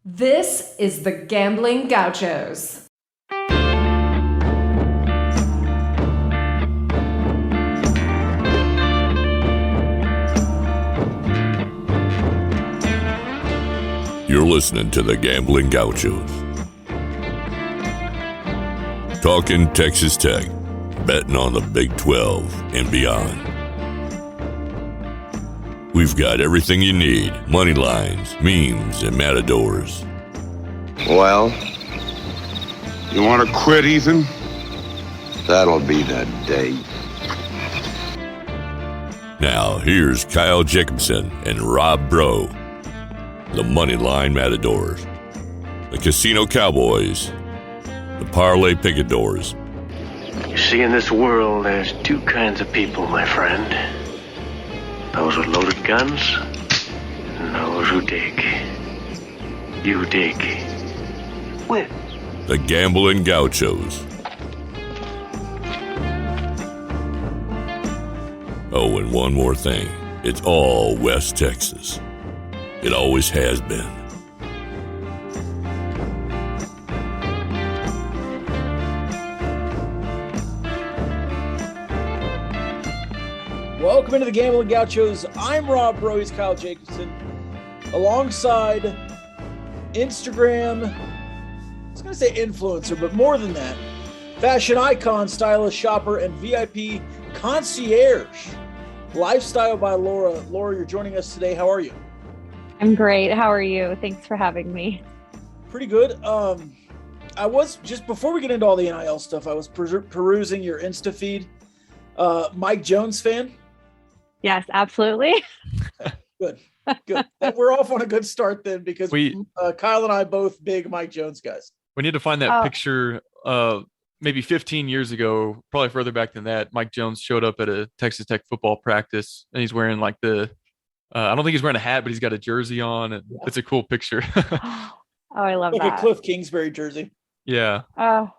This is the Gambling Gauchos. You're listening to the Gambling Gauchos. Talking Texas Tech, betting on the Big 12 and beyond. We've got everything you need: money lines, memes, and matadors. Well, You want to quit, Ethan? that'll be the day. Now, here's Kyle Jacobson and Rob Bro, the Moneyline Matadors, the Casino Cowboys, the Parlay Picadors. You see, in this world, there's two kinds of people, my friend. Those with loaded guns, and those who dig. You dig. Win. The Gambling Gauchos. Oh, and one more thing. It's all West Texas. It always has been. Welcome into the Gambling Gauchos. I'm Rob Bro, he's Kyle Jacobson. Alongside Instagram, I was going to say influencer, but more than that, fashion icon, stylist, shopper, and VIP concierge. Lifestyle by Laura. Laura, you're joining us today. How are you? I'm great. How are you? Thanks for having me. Pretty good. I was, just before we get into all the NIL stuff, I was perusing your Insta feed. Mike Jones fan? Yes, absolutely. Good. We're off on a good start then, because Kyle and I both big Mike Jones guys. We need to find that picture maybe 15 years ago, probably further back than that. Mike Jones showed up at a Texas Tech football practice, and he's wearing like I don't think he's wearing a hat, but he's got a jersey on, and it's a cool picture. Oh, I love like that. a Cliff Kingsbury jersey. Yeah. Oh,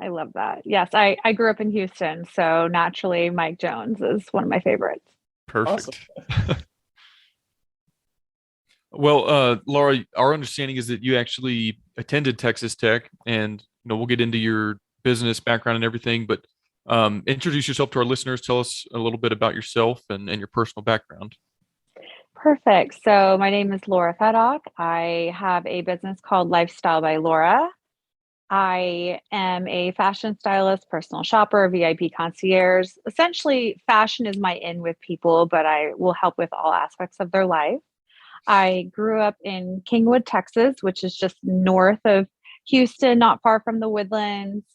I love that. Yes, I grew up in Houston, so naturally Mike Jones is one of my favorites. Perfect. Awesome. Well, Laura, our understanding is that you actually attended Texas Tech, and we'll get into your business background and everything, but introduce yourself to our listeners. Tell us a little bit about yourself and your personal background. Perfect. So my name is Laura Fedock. I have a business called Lifestyle by Laura. I am a fashion stylist, personal shopper, VIP concierge. Essentially, fashion is my in with people, but I will help with all aspects of their life. I grew up in Kingwood, Texas, which is just north of Houston, not far from the Woodlands.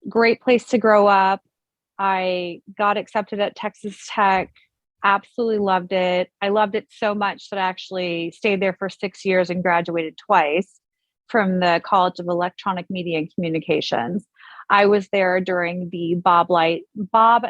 Great place to grow up. I got accepted at Texas Tech. Absolutely loved it. I loved it so much that I actually stayed there for 6 years and graduated twice from the College of Electronic Media and Communications. I was there during the Bob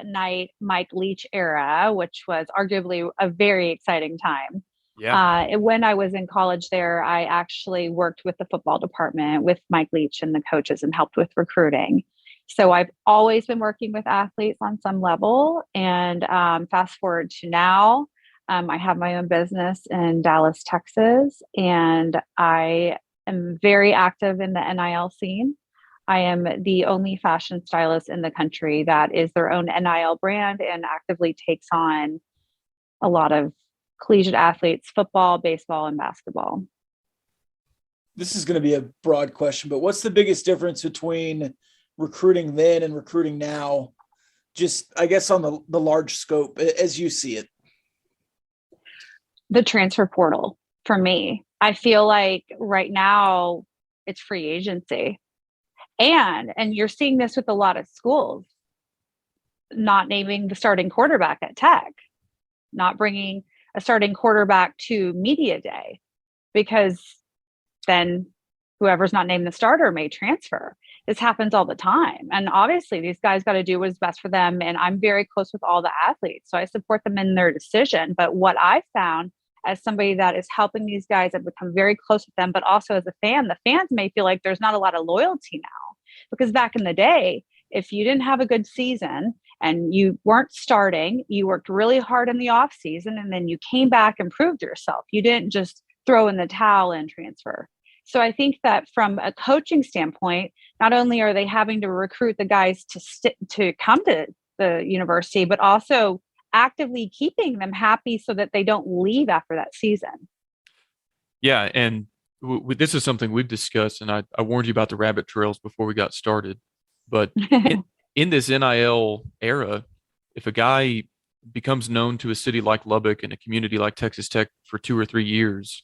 Knight, Mike Leach era, which was arguably a very exciting time. Yeah. When I was in college there, I actually worked with the football department with Mike Leach and the coaches and helped with recruiting. So I've always been working with athletes on some level. And fast forward to now, I have my own business in Dallas, Texas, and I am very active in the NIL scene. I am the only fashion stylist in the country that is their own NIL brand and actively takes on a lot of collegiate athletes, football, baseball, and basketball. This is going to be a broad question, but what's the biggest difference between recruiting then and recruiting now? Just, I guess, on the large scope as you see it. The transfer portal for me. I feel like right now it's free agency. And you're seeing this with a lot of schools, not naming the starting quarterback at Tech, not bringing a starting quarterback to media day, because then whoever's not named the starter may transfer. This happens all the time. And obviously these guys got to do what's best for them. And I'm very close with all the athletes, so I support them in their decision. But what I found as somebody that is helping these guys, I've become very close with them, but also as a fan, the fans may feel like there's not a lot of loyalty now, because back in the day, if you didn't have a good season and you weren't starting, you worked really hard in the off season, and then you came back and proved yourself. You didn't just throw in the towel and transfer. So I think that from a coaching standpoint, not only are they having to recruit the guys to come to the university, but also actively keeping them happy so that they don't leave after that season. Yeah, and this is something we've discussed, and I warned you about the rabbit trails before we got started. But in this NIL era, if a guy becomes known to a city like Lubbock and a community like Texas Tech for 2 or 3 years,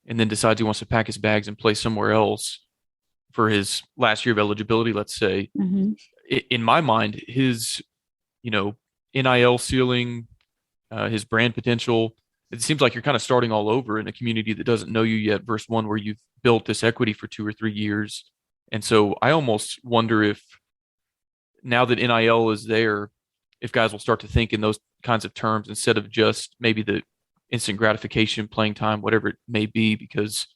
and then decides he wants to pack his bags and play somewhere else for his last year of eligibility, let's say, in my mind, his, NIL ceiling, his brand potential, it seems like you're kind of starting all over in a community that doesn't know you yet versus one where you've built this equity for 2 or 3 years. And so I almost wonder if now that NIL is there, if guys will start to think in those kinds of terms instead of just maybe the instant gratification, playing time, whatever it may be. Because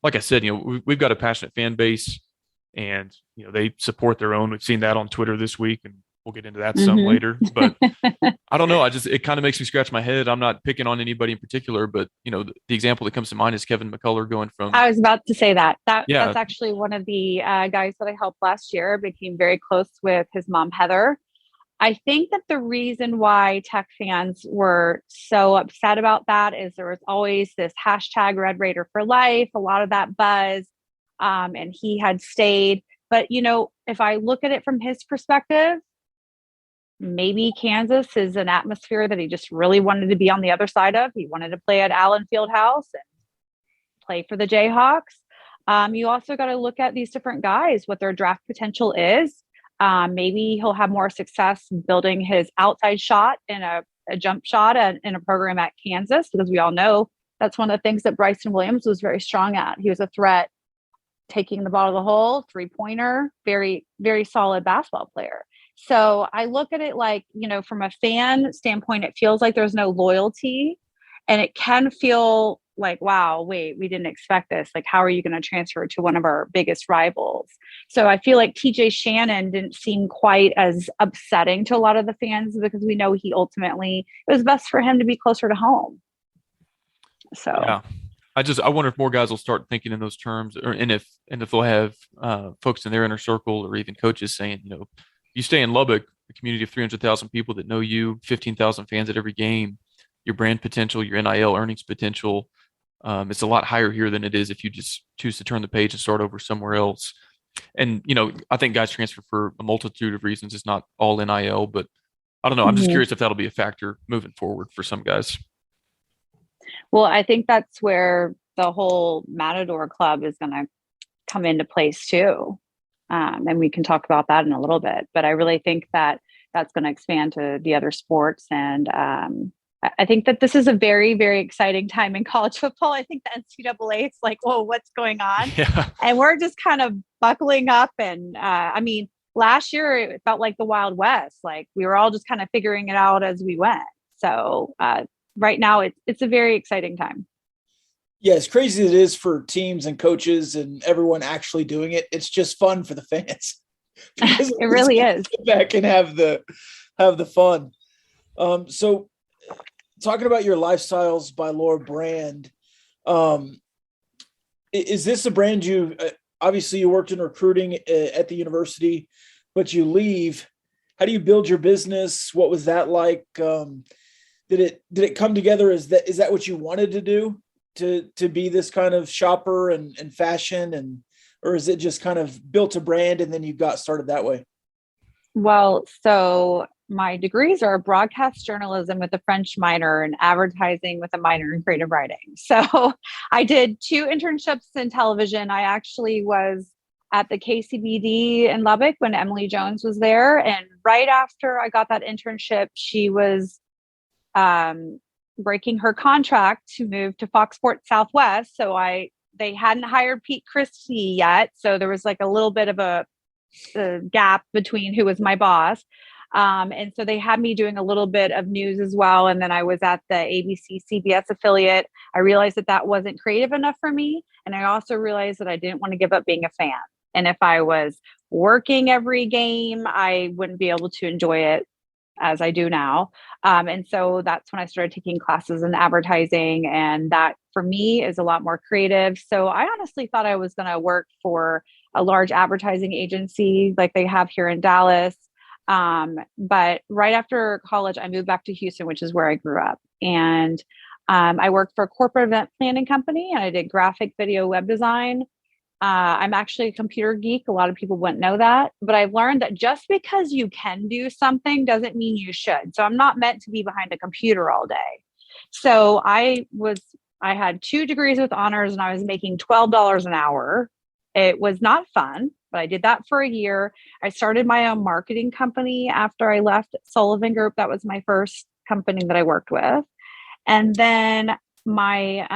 like I said, we've got a passionate fan base and, they support their own. We've seen that on Twitter this week, and we'll get into that some later. But I don't know. It kind of makes me scratch my head. I'm not picking on anybody in particular, but the example that comes to mind is Kevin McCullough going from. I was about to say that. That's actually one of the guys that I helped last year. Became very close with his mom, Heather. I think that the reason why Tech fans were so upset about that is there was always this hashtag Red Raider for life, a lot of that buzz, and he had stayed. But, if I look at it from his perspective, maybe Kansas is an atmosphere that he just really wanted to be on the other side of. He wanted to play at Allen Fieldhouse and play for the Jayhawks. You also got to look at these different guys, what their draft potential is. Maybe he'll have more success building his outside shot in a jump shot in a program at Kansas, because we all know that's one of the things that Bryson Williams was very strong at. He was a threat, taking the ball to the hole, 3-pointer, very, very solid basketball player. So I look at it like, from a fan standpoint, it feels like there's no loyalty, and it can feel like, wow, wait, we didn't expect this. Like, how are you going to transfer to one of our biggest rivals? So I feel like TJ Shannon didn't seem quite as upsetting to a lot of the fans, because we know it was best for him to be closer to home. So yeah, I wonder if more guys will start thinking in those terms, and if they'll have folks in their inner circle or even coaches saying, you stay in Lubbock, a community of 300,000 people that know you, 15,000 fans at every game, your brand potential, your NIL earnings potential, it's a lot higher here than it is if you just choose to turn the page and start over somewhere else. And, I think guys transfer for a multitude of reasons. It's not all NIL, but I don't know. I'm just curious if that'll be a factor moving forward for some guys. Well, I think that's where the whole Matador Club is going to come into place too. And we can talk about that in a little bit, but I really think that that's going to expand to the other sports. And I think that this is a very, very exciting time in college football. I think the NCAA is like, whoa, what's going on? Yeah. And we're just kind of buckling up. And last year it felt like the Wild West. Like we were all just kind of figuring it out as we went. So right now it's a very exciting time. Yeah, as crazy as it is for teams and coaches and everyone actually doing it, it's just fun for the fans. It really is. Sit back and have the fun. So talking about your Lifestyles by Laura brand, is this a brand you obviously you worked in recruiting at the university, but you leave? How do you build your business? What was that like? Did it come together? Is that what you wanted to do? To be this kind of shopper and fashion, or is it just kind of built a brand and then you got started that way? Well, so my degrees are broadcast journalism with a French minor and advertising with a minor in creative writing. So I did 2 internships in television. I actually was at the KCBD in Lubbock when Emily Jones was there. And right after I got that internship, she was breaking her contract to move to Fox Sports Southwest. So they hadn't hired Pete Christie yet. So there was like a little bit of a gap between who was my boss. And so they had me doing a little bit of news as well. And then I was at the ABC CBS affiliate. I realized that wasn't creative enough for me. And I also realized that I didn't want to give up being a fan. And if I was working every game, I wouldn't be able to enjoy it as I do now. And so that's when I started taking classes in advertising. And that for me is a lot more creative. So I honestly thought I was going to work for a large advertising agency like they have here in Dallas. But right after college, I moved back to Houston, which is where I grew up. And I worked for a corporate event planning company and I did graphic video web design. I'm actually a computer geek. A lot of people wouldn't know that, but I've learned that just because you can do something doesn't mean you should. So I'm not meant to be behind a computer all day. So I had 2 degrees with honors and I was making $12 an hour. It was not fun, but I did that for a year. I started my own marketing company after I left Sullivan Group. That was my first company that I worked with. And then my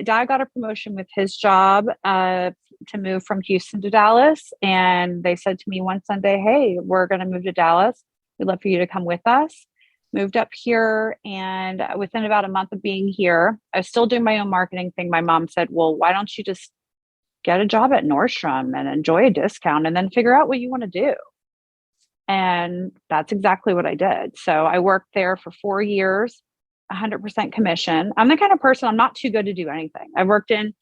dad got a promotion with his job to move from Houston to Dallas. And they said to me one Sunday, hey, we're going to move to Dallas. We'd love for you to come with us. Moved up here. And within about a month of being here, I was still doing my own marketing thing. My mom said, well, why don't you just get a job at Nordstrom and enjoy a discount and then figure out what you want to do? And that's exactly what I did. So I worked there for 4 years. 100% commission. I'm the kind of person, I'm not too good to do anything. I've worked in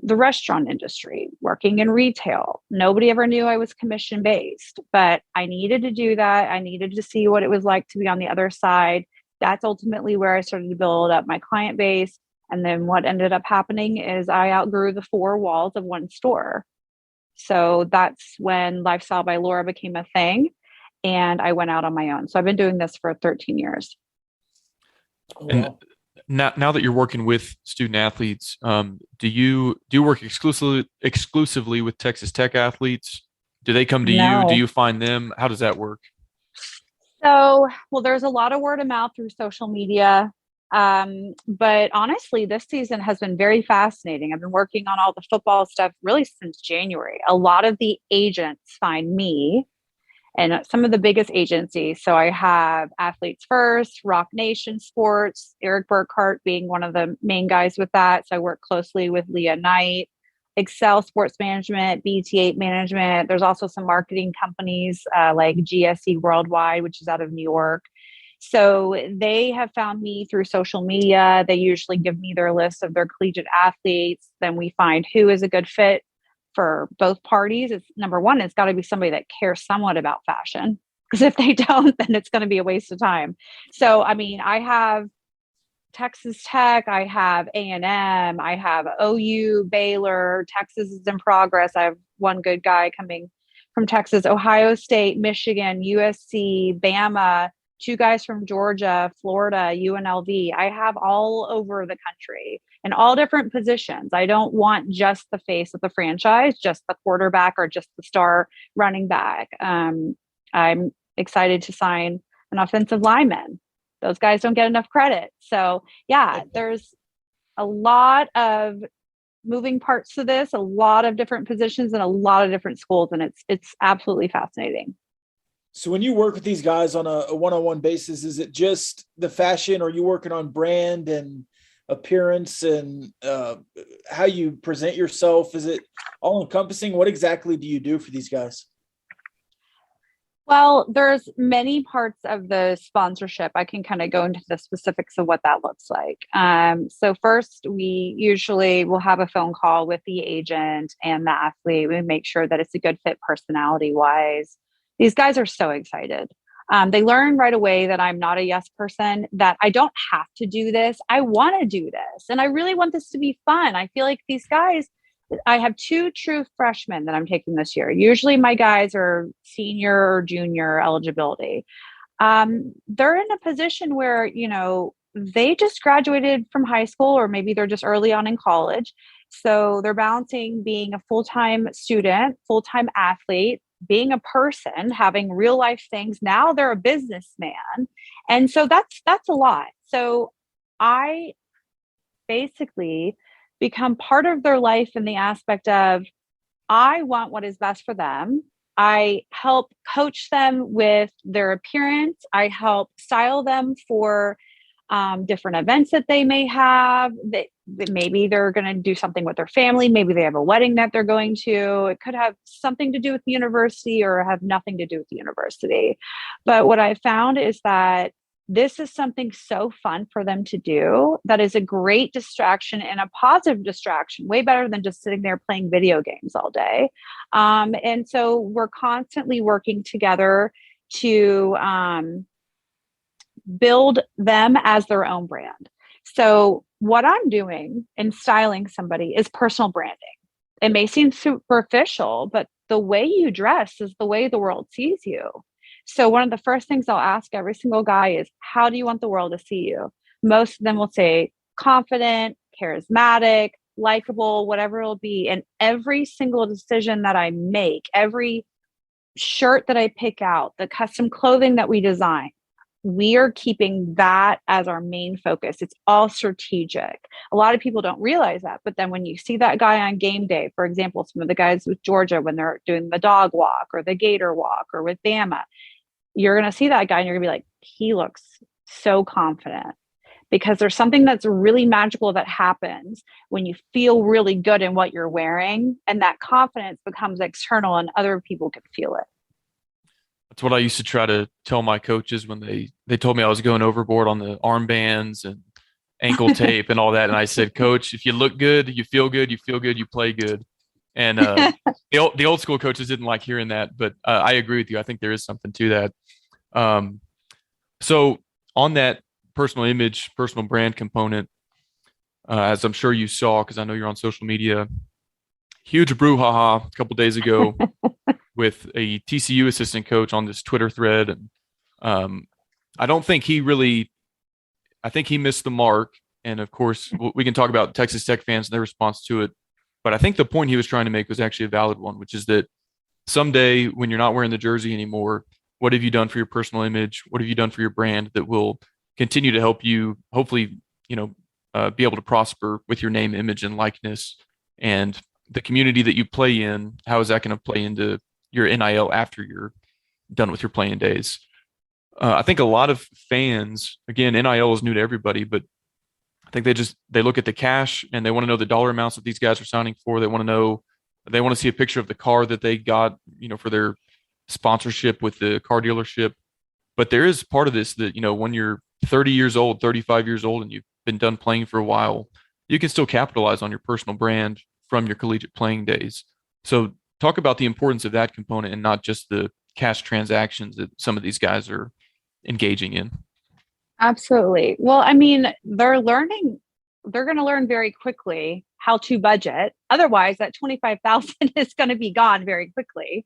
the restaurant industry, working in retail. Nobody ever knew I was commission based, but I needed to do that. I needed to see what it was like to be on the other side. That's ultimately where I started to build up my client base. And then what ended up happening is I outgrew the 4 walls of one store. So that's when Lifestyle by Laura became a thing. And I went out on my own. So I've been doing this for 13 years. And now that you're working with student athletes, do you work exclusively with Texas Tech athletes? Do they come to No. you? Do you find them? How does that work? So, well, there's a lot of word of mouth through social media. But honestly, this season has been very fascinating. I've been working on all the football stuff really since January. A lot of the agents find me and some of the biggest agencies. So I have Athletes First, Rock Nation Sports, Eric Burkhart being one of the main guys with that. So I work closely with Leah Knight, Excel Sports Management, BT8 Management. There's also some marketing companies like GSE Worldwide, which is out of New York. So they have found me through social media. They usually give me their list of their collegiate athletes. Then we find who is a good fit for both parties. It's number one, it's got to be somebody that cares somewhat about fashion. Because if they don't, then it's going to be a waste of time. So, I mean, I have Texas Tech, I have A&M, I have OU, Baylor, Texas is in progress. I have one good guy coming from Texas, Ohio State, Michigan, USC, Bama, 2 guys from Georgia, Florida, UNLV. I have all over the country in all different positions. I don't want just the face of the franchise, just the quarterback or just the star running back. I'm excited to sign an offensive lineman. Those guys don't get enough credit. So yeah, there's a lot of moving parts to this, a lot of different positions and a lot of different schools. And it's absolutely fascinating. So when you work with these guys on a one-on-one basis, is it just the fashion, or are you working on brand and appearance and how you present yourself? Is it all encompassing? What exactly do you do for these guys? Well, there's many parts of the sponsorship. I can kind of go into the specifics of what that looks like. So first, we usually will have a phone call with the agent and the athlete. We make sure that it's a good fit personality-wise. These guys are so excited. They learn right away that I'm not a yes person, that I don't have to do this. I want to do this. And I really want this to be fun. I feel like these guys, I have 2 true freshmen that I'm taking this year. Usually my guys are senior or junior eligibility. They're in a position where, you know, they just graduated from high school, or maybe they're just early on in college. So they're balancing being a full-time student, full-time athlete, being a person, having real life things. Now they're a businessman. And so that's a lot. So I basically become part of their life in the aspect of, I want what is best for them. I help coach them with their appearance. I help style them for different events that they may have. That maybe they're going to do something with their family. Maybe they have a wedding that they're going to. It could have something to do with the university or have nothing to do with the university. But what I found is that this is something so fun for them to do that is a great distraction and a positive distraction, way better than just sitting there playing video games all day. And so we're constantly working together to build them as their own brand. So what I'm doing in styling somebody is personal branding. It may seem superficial, but the way you dress is the way the world sees you. So one of the first things I'll ask every single guy is, how do you want the world to see you? Most of them will say confident, charismatic, likable, whatever it'll be. And every single decision that I make, every shirt that I pick out, the custom clothing that we design, we are keeping that as our main focus. It's all strategic. A lot of people don't realize that. But then when you see that guy on game day, for example, some of the guys with Georgia, when they're doing the dog walk or the gator walk or with Bama, you're going to see that guy and you're going to be like, he looks so confident, because there's something that's really magical that happens when you feel really good in what you're wearing, and that confidence becomes external and other people can feel it. That's what I used to try to tell my coaches when they told me I was going overboard on the armbands and ankle tape and all that. And I said, Coach, if you look good, you feel good, you play good. And the old school coaches didn't like hearing that, but I agree with you. I think there is something to that. So on that personal image, personal brand component, as I'm sure you saw, because I know you're on social media, huge brouhaha a couple days ago with a TCU assistant coach on this Twitter thread. And I think he missed the mark. And of course, we can talk about Texas Tech fans and their response to it. But I think the point he was trying to make was actually a valid one, which is that someday when you're not wearing the jersey anymore, what have you done for your personal image? What have you done for your brand that will continue to help you, hopefully, be able to prosper with your name, image, and likeness? And the community that you play in, how is that going to play into your NIL after you're done with your playing days? I think a lot of fans, again, NIL is new to everybody, but I think they look at the cash and they want to know the dollar amounts that these guys are signing for. They want to see a picture of the car that they got, for their sponsorship with the car dealership. But there is part of this that, when you're 30 years old, 35 years old, and you've been done playing for a while, you can still capitalize on your personal brand from your collegiate playing days. So talk about the importance of that component and not just the cash transactions that some of these guys are engaging in. Absolutely. Well, I mean, they're going to learn very quickly how to budget. Otherwise, that 25,000 is going to be gone very quickly.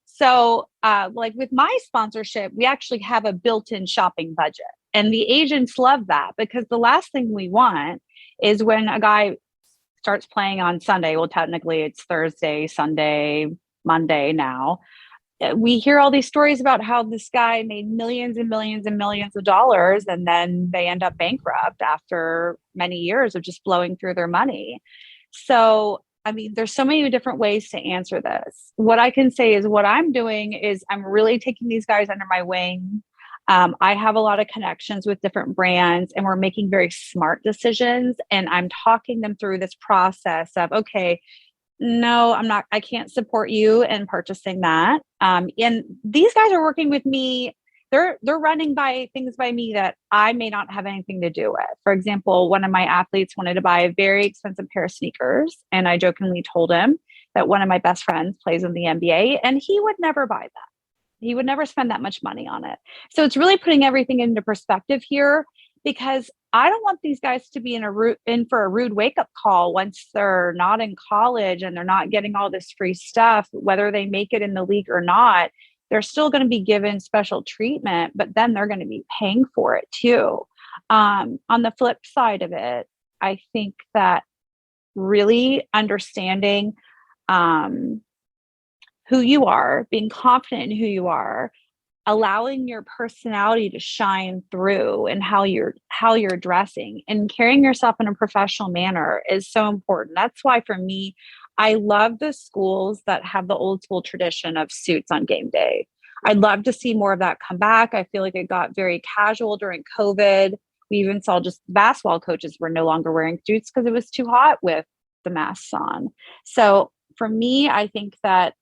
So like with my sponsorship, we actually have a built-in shopping budget, and the agents love that, because the last thing we want is when a guy starts playing on Sunday. Well, technically it's Thursday, Sunday, Monday now. We hear all these stories about how this guy made millions and millions and millions of dollars, and then they end up bankrupt after many years of just blowing through their money. So, I mean, there's so many different ways to answer this. What I can say is what I'm doing is I'm really taking these guys under my wing. I have a lot of connections with different brands, and we're making very smart decisions. And I'm talking them through this process of, okay, no, I can't support you in purchasing that. And these guys are working with me. They're running things by me that I may not have anything to do with. For example, one of my athletes wanted to buy a very expensive pair of sneakers, and I jokingly told him that one of my best friends plays in the NBA, and he would never buy that. He would never spend that much money on it. So it's really putting everything into perspective here, because I don't want these guys to be in for a rude wake-up call once they're not in college and they're not getting all this free stuff, whether they make it in the league or not. They're still going to be given special treatment, but then they're going to be paying for it too. On the flip side of it, I think that really understanding who you are, being confident in who you are, allowing your personality to shine through and how you're dressing and carrying yourself in a professional manner is so important. That's why for me, I love the schools that have the old school tradition of suits on game day. I'd love to see more of that come back. I feel like it got very casual during COVID. We even saw just basketball coaches were no longer wearing suits because it was too hot with the masks on. So for me, I think that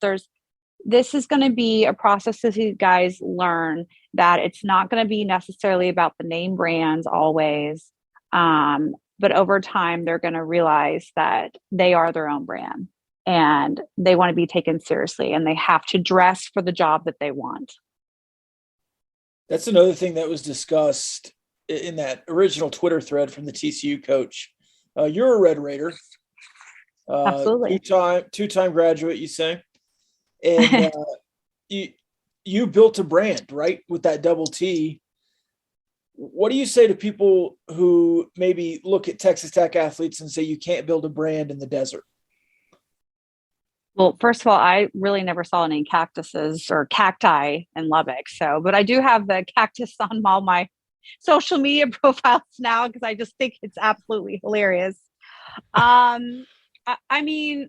this is going to be a process as you guys learn that it's not going to be necessarily about the name brands always. But over time, they're going to realize that they are their own brand and they want to be taken seriously and they have to dress for the job that they want. That's another thing that was discussed in that original Twitter thread from the TCU coach. You're a Red Raider. Absolutely. Two-time graduate, you say. And you built a brand, right, with that double T. What do you say to people who maybe look at Texas Tech athletes and say you can't build a brand in the desert? Well, first of all, I really never saw any cactuses or cacti in Lubbock. But I do have the cactus on all my social media profiles now because I just think it's absolutely hilarious. I mean,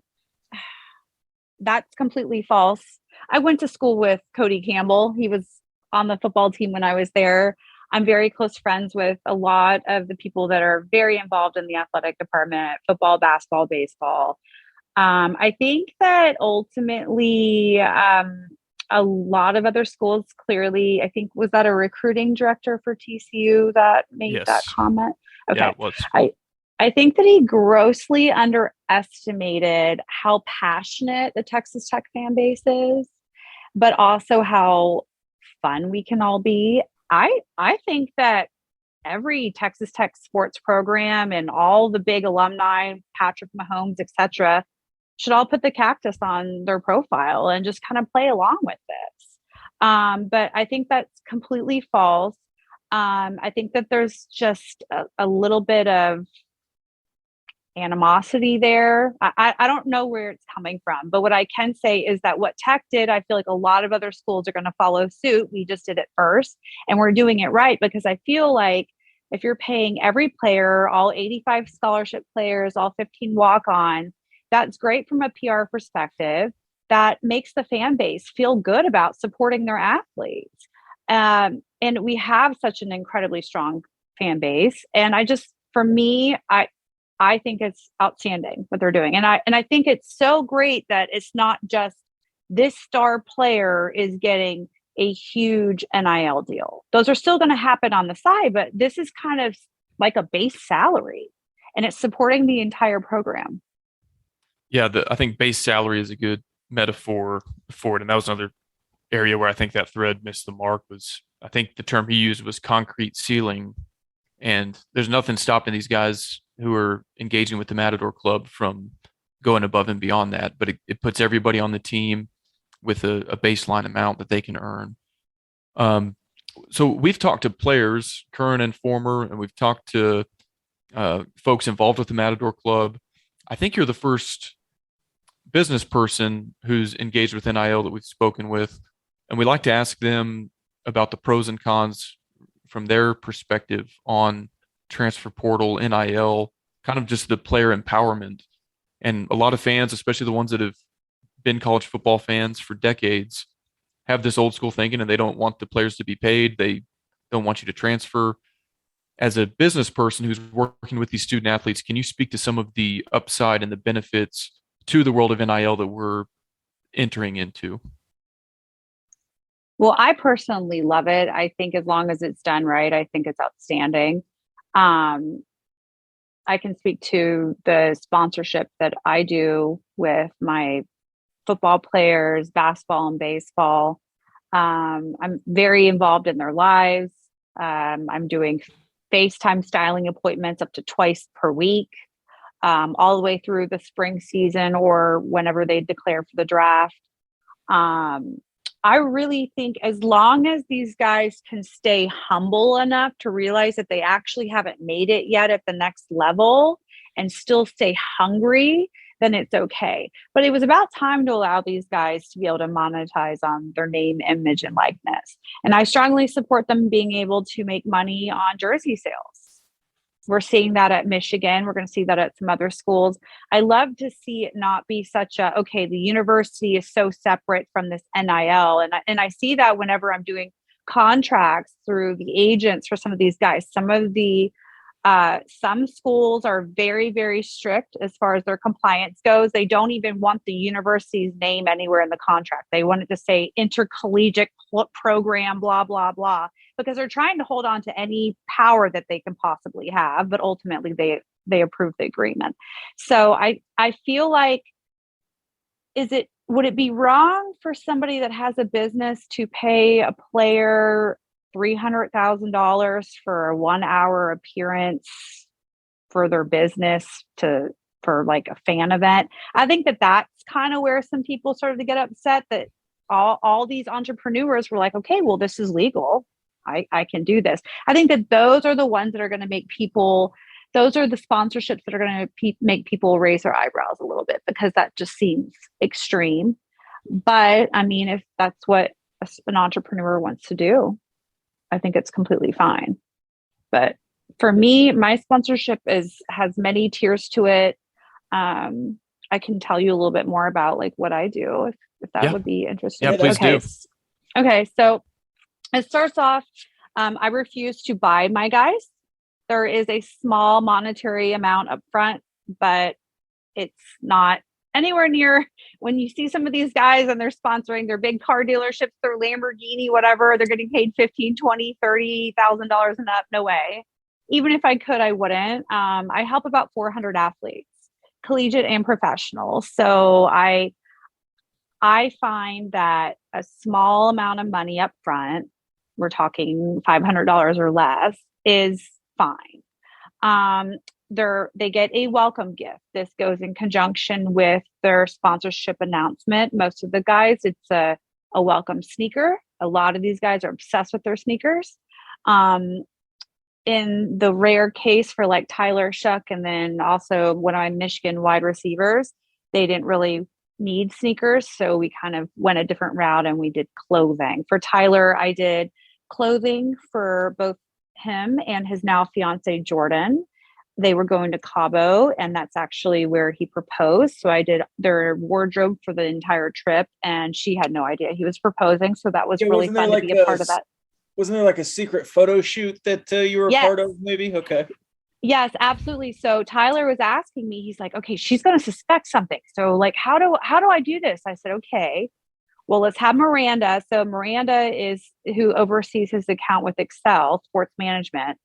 that's completely false. I went to school with Cody Campbell. He was on the football team when I was there. I'm very close friends with a lot of the people that are very involved in the athletic department, football, basketball, baseball. I think that ultimately a lot of other schools clearly, I think, was that a recruiting director for TCU that made that comment? Okay. Yeah, it was. I think that he grossly underestimated how passionate the Texas Tech fan base is, but also how fun we can all be. I think that every Texas Tech sports program and all the big alumni, Patrick Mahomes, etc., should all put the cactus on their profile and just kind of play along with this. But I think that's completely false. I think that there's just a little bit of animosity there. I don't know where it's coming from, but what I can say is that what Tech did, I feel like a lot of other schools are going to follow suit. We just did it first and we're doing it right because I feel like if you're paying every player, all 85 scholarship players, all 15 walk-on, that's great from a PR perspective. That makes the fan base feel good about supporting their athletes. And we have such an incredibly strong fan base. And for me, I think it's outstanding what they're doing. And I think it's so great that it's not just this star player is getting a huge NIL deal. Those are still going to happen on the side, but this is kind of like a base salary and it's supporting the entire program. Yeah, I think base salary is a good metaphor for it. And that was another area where I think that thread missed the mark was, I think the term he used was concrete ceiling. And there's nothing stopping these guys who are engaging with the Matador Club from going above and beyond that. But it puts everybody on the team with a baseline amount that they can earn. So we've talked to players, current and former, and we've talked to folks involved with the Matador Club. I think you're the first business person who's engaged with NIL that we've spoken with. And we like to ask them about the pros and cons from their perspective on transfer portal, NIL, kind of just the player empowerment. And a lot of fans, especially the ones that have been college football fans for decades, have this old school thinking and they don't want the players to be paid. They don't want you to transfer. As a business person who's working with these student athletes, can you speak to some of the upside and the benefits to the world of NIL that we're entering into? Well, I personally love it. I think as long as it's done right, I think it's outstanding. I can speak to the sponsorship that I do with my football players, basketball and baseball. I'm very involved in their lives. I'm doing FaceTime styling appointments up to twice per week, all the way through the spring season or whenever they declare for the draft. I really think as long as these guys can stay humble enough to realize that they actually haven't made it yet at the next level and still stay hungry, then it's okay. But it was about time to allow these guys to be able to monetize on their name, image, and likeness. And I strongly support them being able to make money on jersey sales. We're seeing that at Michigan. We're going to see that at some other schools. I love to see it not be such a, okay, the university is so separate from this NIL. And I see that whenever I'm doing contracts through the agents for some of these guys. Some schools are very, very strict as far as their compliance goes. They don't even want the university's name anywhere in the contract. They want it to say intercollegiate program, blah, blah, blah, because they're trying to hold on to any power that they can possibly have. But ultimately, they approve the agreement. So I feel like, would it be wrong for somebody that has a business to pay a player $300,000 for a 1 hour appearance for their business for like a fan event? I think that's kind of where some people started to get upset, that all these entrepreneurs were like, okay, well, this is legal. I can do this. I think that those are the ones that are going to make people, those are the sponsorships that are going to make people raise their eyebrows a little bit, because that just seems extreme. But I mean, if that's what an entrepreneur wants to do, I think it's completely fine. But for me, my sponsorship has many tiers to it. I can tell you a little bit more about like what I do, if that would be interesting. Yeah, please do. Okay, so it starts off, I refuse to buy my guys. There is a small monetary amount up front, but it's not anywhere near when you see some of these guys and they're sponsoring their big car dealerships, their Lamborghini, whatever, they're getting paid $15,000, $20,000, $30,000 and up. No way. Even if I could, I wouldn't. I help about 400 athletes, collegiate and professional. So I find that a small amount of money up front, we're talking $500 or less, is fine. They get a welcome gift. This goes in conjunction with their sponsorship announcement. Most of the guys, it's a welcome sneaker. A lot of these guys are obsessed with their sneakers. In the rare case for like Tyler Shuck, and then also one of my Michigan wide receivers, they didn't really need sneakers. So we kind of went a different route and we did clothing. For Tyler, I did clothing for both him and his now fiance, Jordan. They were going to Cabo, and that's actually where he proposed. So I did their wardrobe for the entire trip, and she had no idea he was proposing. So that was really fun to be a part of that. Wasn't there like a secret photo shoot that you were a part of maybe? Okay. Yes, absolutely. So Tyler was asking me, he's like, okay, she's going to suspect something. So like, how do I do this? I said, okay, well, let's have Miranda. So Miranda is who oversees his account with Excel Sports Management.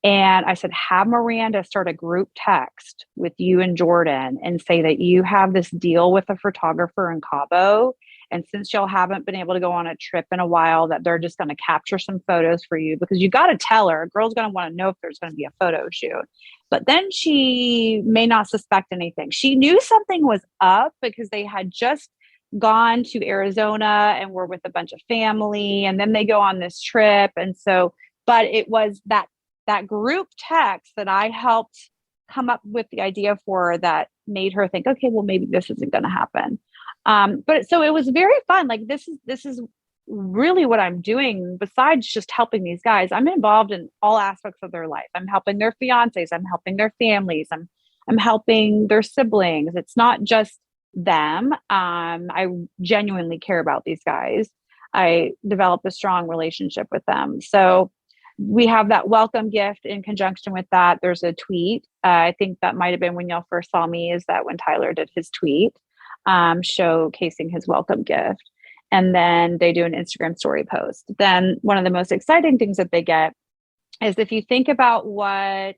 And I said, have Miranda start a group text with you and Jordan and say that you have this deal with a photographer in Cabo. And since y'all haven't been able to go on a trip in a while, that they're just going to capture some photos for you, because you got to tell her, a girl's going to want to know if there's going to be a photo shoot. But then she may not suspect anything. She knew something was up because they had just gone to Arizona and were with a bunch of family. And then they go on this trip. And so, but it was that group text that I helped come up with the idea for that made her think, okay, well, maybe this isn't going to happen. But so it was very fun. Like this is really what I'm doing besides just helping these guys. I'm involved in all aspects of their life. I'm helping their fiancés. I'm helping their families. I'm helping their siblings. It's not just them. I genuinely care about these guys. I developed a strong relationship with them. So we have that welcome gift in conjunction with that. There's a tweet. I think that might have been when y'all first saw me, is that when Tyler did his tweet, showcasing his welcome gift. And then they do an Instagram story post. Then one of the most exciting things that they get is, if you think about what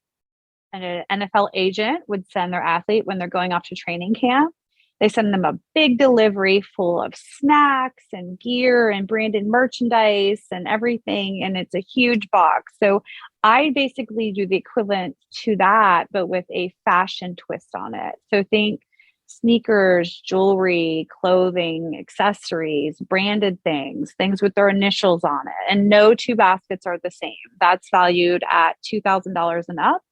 an NFL agent would send their athlete when they're going off to training camp, they send them a big delivery full of snacks and gear and branded merchandise and everything. And it's a huge box. So I basically do the equivalent to that, but with a fashion twist on it. So think sneakers, jewelry, clothing, accessories, branded things with their initials on it. And no two baskets are the same. That's valued at $2,000 and up.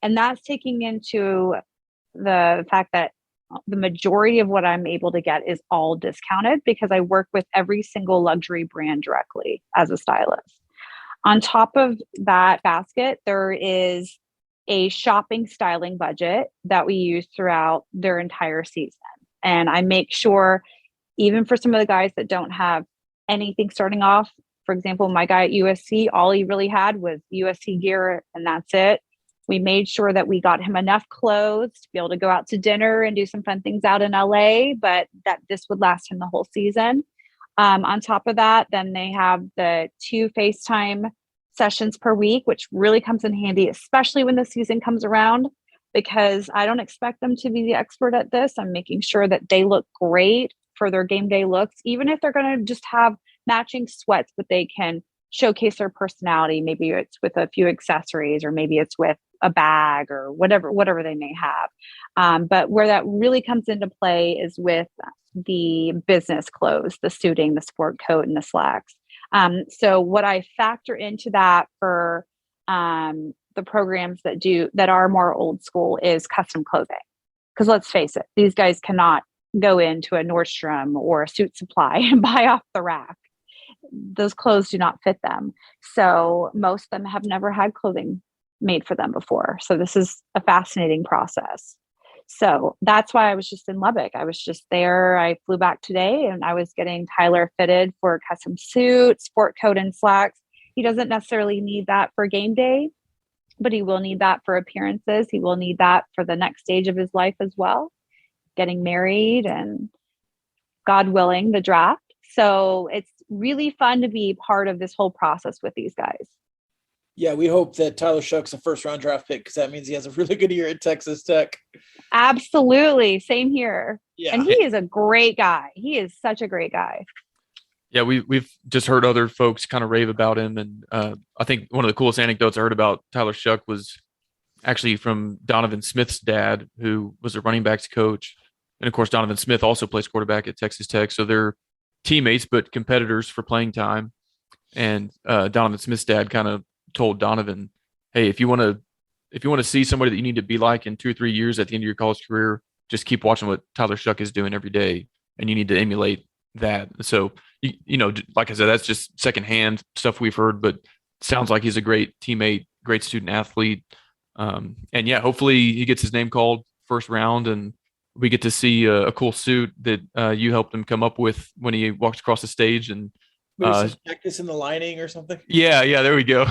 And that's taking into the fact that the majority of what I'm able to get is all discounted, because I work with every single luxury brand directly as a stylist. On top of that basket, there is a shopping styling budget that we use throughout their entire season. And I make sure, even for some of the guys that don't have anything starting off, For example, my guy at USC, all he really had was USC gear, and that's it. We made sure that we got him enough clothes to be able to go out to dinner and do some fun things out in LA, but that this would last him the whole season. On top of that, then they have the 2 FaceTime sessions per week, which really comes in handy, especially when the season comes around, because I don't expect them to be the expert at this. I'm making sure that they look great for their game day looks, even if they're going to just have matching sweats, but they can showcase their personality. Maybe it's with a few accessories, or maybe it's with a bag, or whatever they may have. But where that really comes into play is with the business clothes, the suiting, the sport coat, and the slacks. So what I factor into that for the programs that are more old school is custom clothing. Because let's face it, these guys cannot go into a Nordstrom or a Suit Supply and buy off the rack. Those clothes do not fit them. So most of them have never had clothing made for them before. So this is a fascinating process. So that's why I was just in Lubbock. I was just there. I flew back today, and I was getting Tyler fitted for a custom suit, sport coat, and slacks. He doesn't necessarily need that for game day, but he will need that for appearances. He will need that for the next stage of his life as well, getting married and, God willing, the draft. So it's really fun to be part of this whole process with these guys. Yeah, we hope that Tyler Shuck's a first-round draft pick, because that means he has a really good year at Texas Tech. Absolutely. Same here. Yeah. And he is a great guy. He is such a great guy. Yeah, we've just heard other folks kind of rave about him. And I think one of the coolest anecdotes I heard about Tyler Shuck was actually from Donovan Smith's dad, who was a running backs coach. And of course, Donovan Smith also plays quarterback at Texas Tech. So they're teammates, but competitors for playing time. And Donovan Smith's dad kind of told Donovan, hey, if you want to see somebody that you need to be like in 2 or 3 years at the end of your college career, just keep watching what Tyler Shuck is doing every day, and you need to emulate that. So, you know, like I said, that's just secondhand stuff we've heard, but sounds like he's a great teammate, great student athlete. And yeah, hopefully he gets his name called first round, and we get to see a cool suit that you helped him come up with when he walks across the stage. And Maybe some cactus in the lining or something. yeah, there we go.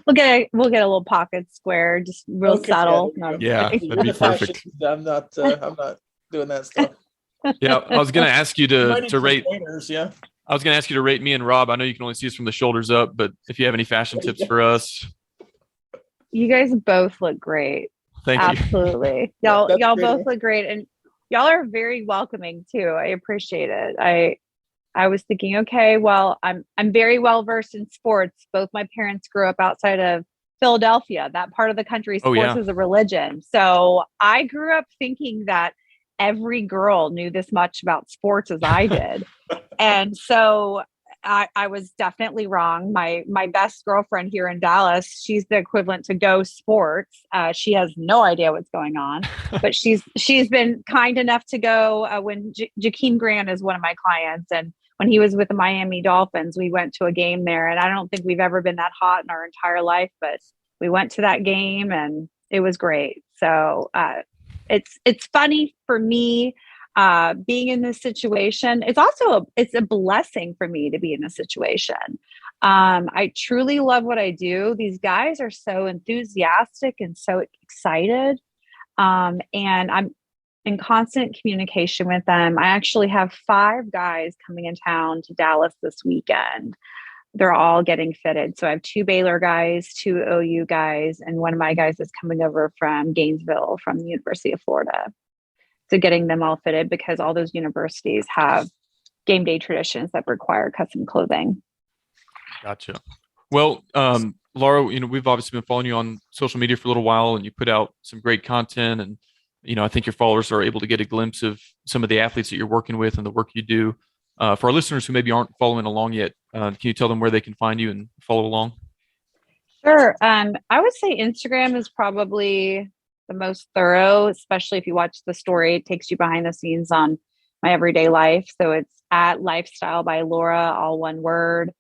We'll get a little pocket square, just real subtle. Yeah, that'd be perfect. I'm not doing that stuff. Yeah, I was going to ask you to rate. Yeah, I was going to ask you to rate me and Rob. I know you can only see us from the shoulders up, but if you have any fashion tips for us, you guys both look great. Thank you. Absolutely, y'all both look great, and y'all are very welcoming too. I appreciate it. I was thinking, okay, well, I'm very well versed in sports. Both my parents grew up outside of Philadelphia. That part of the country, sports is a religion. So I grew up thinking that every girl knew this much about sports as I did. And so I was definitely wrong. My best girlfriend here in Dallas, she's the equivalent to Go Sports. She has no idea what's going on, but she's been kind enough to go when Jakeem Grant is one of my clients. And when he was with the Miami Dolphins, we went to a game there, and I don't think we've ever been that hot in our entire life, but we went to that game and it was great. So it's funny for me being in this situation. It's also it's a blessing for me to be in this situation. I truly love what I do. These guys are so enthusiastic and so excited. And I'm in constant communication with them. I actually have 5 guys coming in town to Dallas this weekend. They're all getting fitted. So I have 2 Baylor guys, 2 OU guys, and one of my guys is coming over from Gainesville from the University of Florida. So getting them all fitted, because all those universities have game day traditions that require custom clothing. Gotcha. Well, Laura, we've obviously been following you on social media for a little while, and you put out some great content, and I think your followers are able to get a glimpse of some of the athletes that you're working with and the work you do. For our listeners who maybe aren't following along yet, can you tell them where they can find you and follow along? Sure. I would say Instagram is probably the most thorough, especially if you watch the story. It takes you behind the scenes on my everyday life. So it's at Lifestyle by Laura, all one word.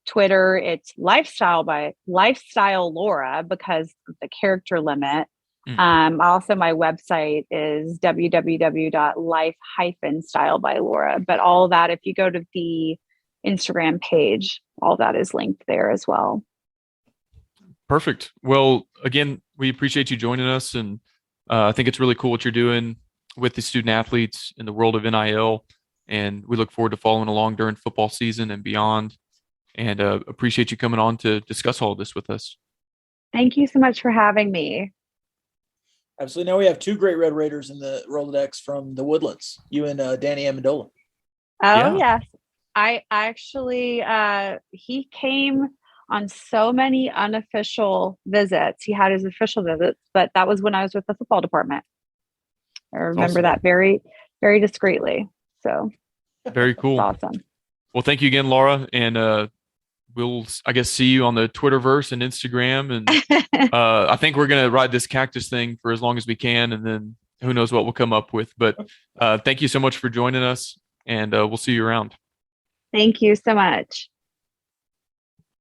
Twitter, it's Lifestyle Laura, because of the character limit. Also, my website is www.life-style by Laura. But all of that, if you go to the Instagram page. All that is linked there as well. Perfect. Well, again, we appreciate you joining us, and I think it's really cool what you're doing with the student athletes in the world of NIL, and we look forward to following along during football season and beyond, and appreciate you coming on to discuss all of this with us. Thank you so much for having me. Absolutely. Now we have two great Red Raiders in the Rolodex from the Woodlands, you and Danny Amendola. Oh, yes. I actually, he came on so many unofficial visits. He had his official visits, but that was when I was with the football department. I remember that very, very discreetly. So very cool. Awesome. Well, thank you again, Laura. And we'll, I guess, see you on the Twitterverse and Instagram. And I think we're going to ride this cactus thing for as long as we can. And then who knows what we'll come up with. But thank you so much for joining us. And we'll see you around. Thank you so much.